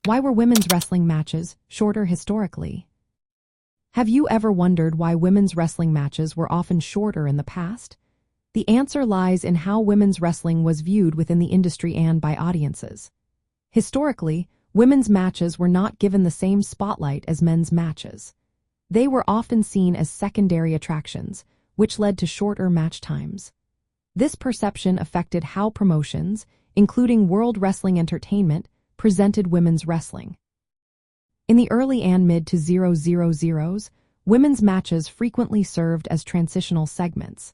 Why were women's wrestling matches shorter historically? Have you ever wondered why women's wrestling matches were often shorter in the past? The answer lies in how women's wrestling was viewed within the industry and by audiences. Historically, women's matches were not given the same spotlight as men's matches. They were often seen as secondary attractions, which led to shorter match times. This perception affected how promotions, including World Wrestling Entertainment, presented women's wrestling. In the early and mid to 2000s, women's matches frequently served as transitional segments.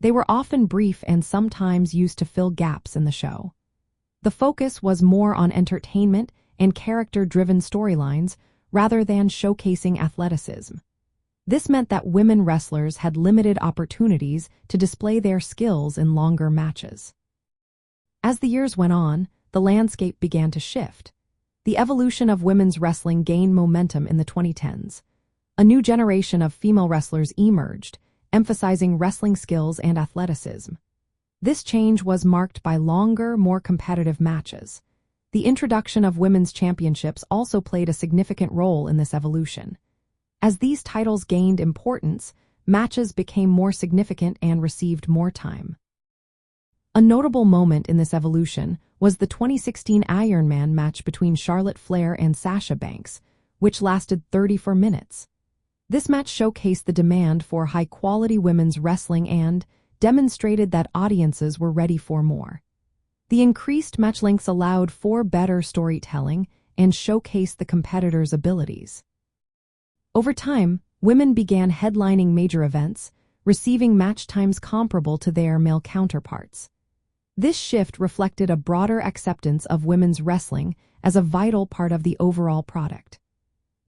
They were often brief and sometimes used to fill gaps in the show. The focus was more on entertainment and character-driven storylines rather than showcasing athleticism. This meant that women wrestlers had limited opportunities to display their skills in longer matches. As the years went on, the landscape began to shift. The evolution of women's wrestling gained momentum in the 2010s. A new generation of female wrestlers emerged, emphasizing wrestling skills and athleticism. This change was marked by longer, more competitive matches. The introduction of women's championships also played a significant role in this evolution. As these titles gained importance, matches became more significant and received more time. A notable moment in this evolution was the 2016 Iron Man match between Charlotte Flair and Sasha Banks, which lasted 34 minutes. This match showcased the demand for high-quality women's wrestling and demonstrated that audiences were ready for more. The increased match lengths allowed for better storytelling and showcased the competitors' abilities. Over time, women began headlining major events, receiving match times comparable to their male counterparts. This shift reflected a broader acceptance of women's wrestling as a vital part of the overall product.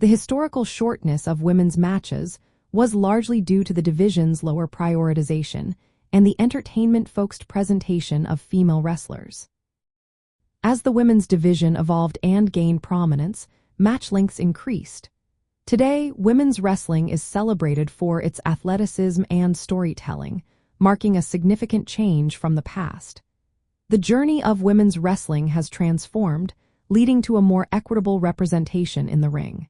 The historical shortness of women's matches was largely due to the division's lower prioritization and the entertainment-focused presentation of female wrestlers. As the women's division evolved and gained prominence, match lengths increased. Today, women's wrestling is celebrated for its athleticism and storytelling, marking a significant change from the past. The journey of women's wrestling has transformed, leading to a more equitable representation in the ring.